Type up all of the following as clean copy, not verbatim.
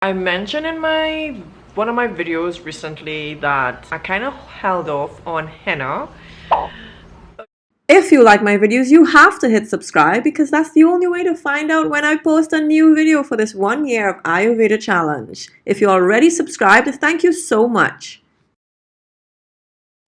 I mentioned in one of my videos recently that I kind of held off on henna. If you like my videos, you have to hit subscribe because that's the only way to find out when I post a new video for this 1 year of Ayurveda challenge. If you're already subscribed, thank you so much.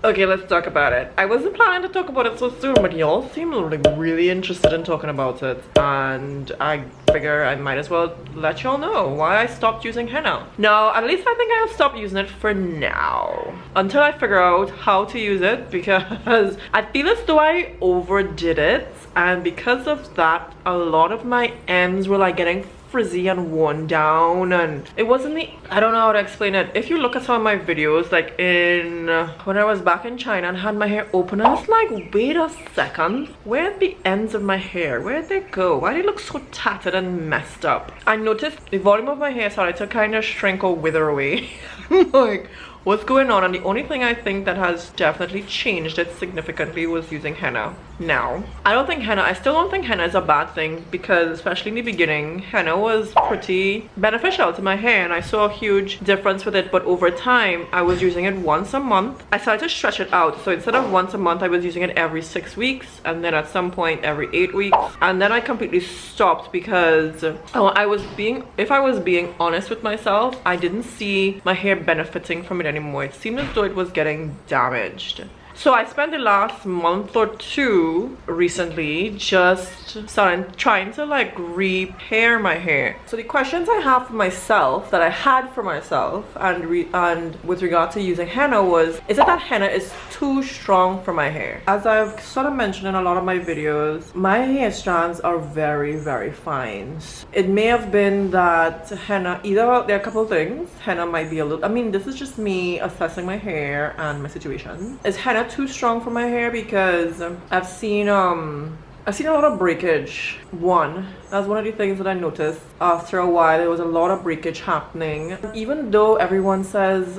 Okay, let's talk about it. I wasn't planning to talk about it so soon, but y'all seem like really interested in talking about it, and I figure I might as well let y'all know why I stopped using henna. No, at least I think I'll stop using it for now, until I figure out how to use it, because I feel as though I overdid it, and because of that, a lot of my ends were like getting frizzy and worn down, and it wasn't I don't know how to explain it. If you look at some of my videos, like when I was back in China and had my hair open, I was like, wait a second, where'd the ends of my hair, where'd they go? Why do they look so tattered and messed up? I noticed the volume of my hair started to kind of shrink or wither away. I'm like, what's going on? And the only thing I think that has definitely changed it significantly was using henna. Now, I still don't think henna is a bad thing, because especially in the beginning, henna was pretty beneficial to my hair and I saw a huge difference with it. But over time, I was using it once a month. I started to stretch it out. So instead of once a month, I was using it every 6 weeks, and then at some point every 8 weeks. And then I completely stopped because if I was being honest with myself, I didn't see my hair benefiting from it anymore. It seemed as though it was getting damaged. So I spent the last month or two recently just trying to like repair my hair. So the questions I have for myself, that I had for myself, and with regard to using henna was, is it that henna is too strong for my hair? As I've sort of mentioned in a lot of my videos, my hair strands are very, very fine. It may have been that henna, there are a couple of things. Henna might be a little, I mean, this is just me assessing my hair and my situation. Is henna too strong for my hair? Because I've seen a lot of breakage. That's one of the things that I noticed. After a while, there was a lot of breakage happening. Even though everyone says,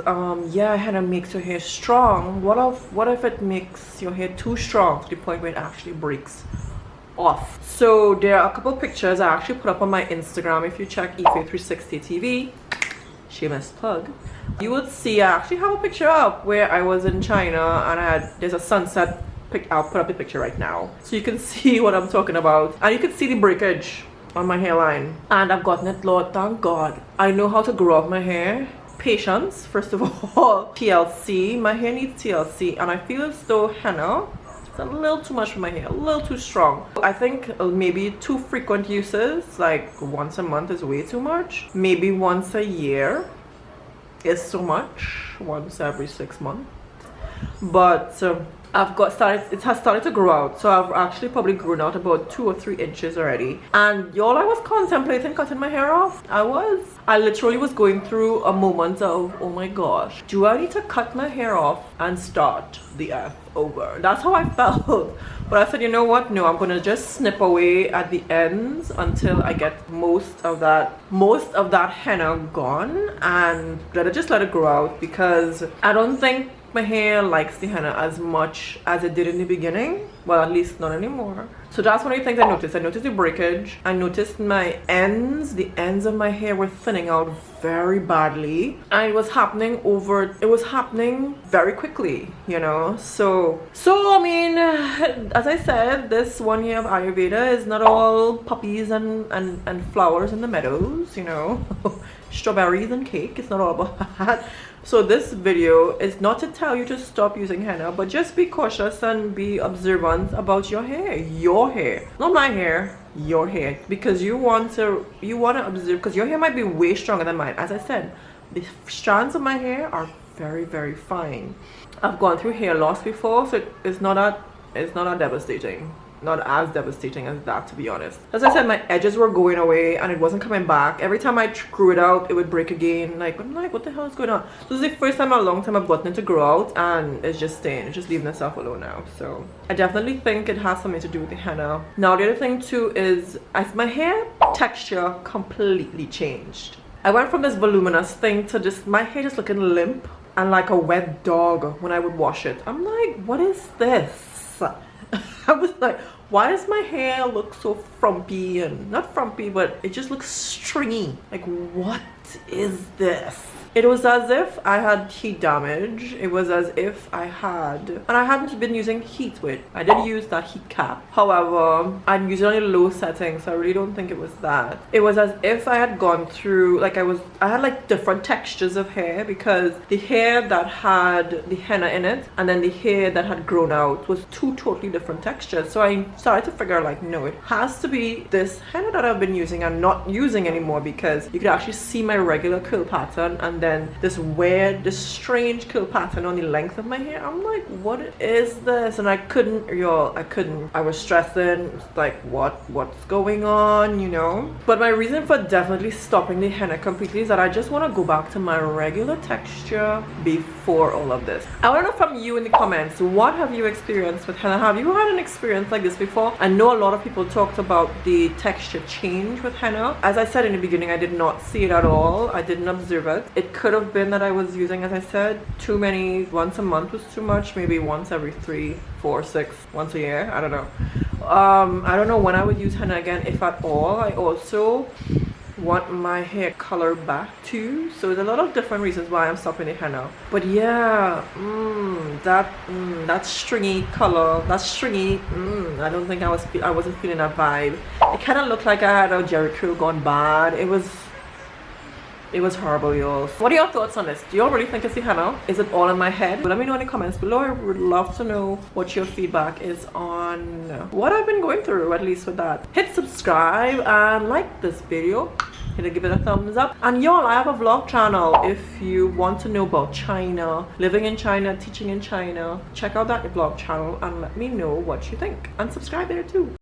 yeah, henna makes your hair strong, what if it makes your hair too strong to the point where it actually breaks off? So there are a couple of pictures I actually put up on my Instagram. If you check Ife360 TV, shameless plug, you would see I actually have a picture up where I was in China and there's a sunset. I'll put up the picture right now so you can see what I'm talking about, and you can see the breakage on my hairline. And I've gotten it, Lord, thank God. I know how to grow up my hair. Patience, first of all. TLC, my hair needs TLC, and I feel as though henna, it's a little too much for my hair, a little too strong. I think maybe too frequent uses, like once a month is way too much. Maybe once a year is too much, once every 6 months. But it has started to grow out, so I've actually probably grown out about 2 or 3 inches already. And y'all, I was contemplating cutting my hair off. I literally was going through a moment of, oh my gosh, do I need to cut my hair off and start the F over? That's how I felt. But I said, you know what, no, I'm gonna just snip away at the ends until I get most of that henna gone, and just let it grow out, because I don't think my hair likes the henna as much as it did in the beginning. Well, at least not anymore. So that's one of the things I noticed. I noticed the breakage. I noticed the ends of my hair were thinning out very badly, and it was happening very quickly, you know. So I mean, as I said, this 1 year of Ayurveda is not all puppies and flowers in the meadows, you know. Strawberries and cake. It's not all about that. So this video is not to tell you to stop using henna, but just be cautious and be observant about your hair, not my hair, your hair, because you want to observe, because your hair might be way stronger than mine. As I said, the strands of my hair are very, very fine. I've gone through hair loss before, so it's not as devastating as that, to be honest. As I said, my edges were going away and it wasn't coming back. Every time I grew it out, it would break again. I'm like, what the hell is going on? This is the first time in a long time I've gotten it to grow out, and it's just staying. It's just leaving itself alone now. So I definitely think it has something to do with the henna. Now the other thing too is, as my hair texture completely changed. I went from this voluminous thing to just my hair just looking limp and like a wet dog when I would wash it. I'm like, what is this? I was like, why does my hair look so frumpy? And not frumpy, but it just looks stringy. Like, what? is this? It was as if I had heat damage. It was as if I had, and I hadn't been using heat with. I did use that heat cap. However, I'm using it on a low setting, so I really don't think it was that. It was as if I had gone through, like I had like different textures of hair, because the hair that had the henna in it and then the hair that had grown out was two totally different textures. So I started to figure like, no, it has to be this henna that I've been using and not using anymore, because you could actually see my regular curl pattern and then this weird, this strange curl pattern on the length of my hair. I'm like, what is this? And I couldn't, y'all, I was stressing, like what's going on, you know? But my reason for definitely stopping the henna completely is that I just want to go back to my regular texture before all of this. I want to know from you in the comments, what have you experienced with henna? Have you had an experience like this before? I know a lot of people talked about the texture change with henna. As I said in the beginning, I did not see it at all. I didn't observe it. It could have been that I was using, as I said, too many. Once a month was too much, maybe once every 3, 4, 6, once a year, I don't know. I don't know when I would use henna again, if at all. I also want my hair color back too, so there's a lot of different reasons why I'm stopping the henna. But yeah, that stringy color, that stringy, I don't think I wasn't feeling that vibe. It kind of looked like I had a Jerry curl gone bad. It was horrible, y'all. What are your thoughts on this? Do y'all really think it's the henna? Is it all in my head? But let me know in the comments below. I would love to know what your feedback is on what I've been going through, at least with that. Hit subscribe and like this video. Give it a thumbs up. And y'all, I have a vlog channel. If you want to know about China, living in China, teaching in China, check out that vlog channel and let me know what you think. And subscribe there too.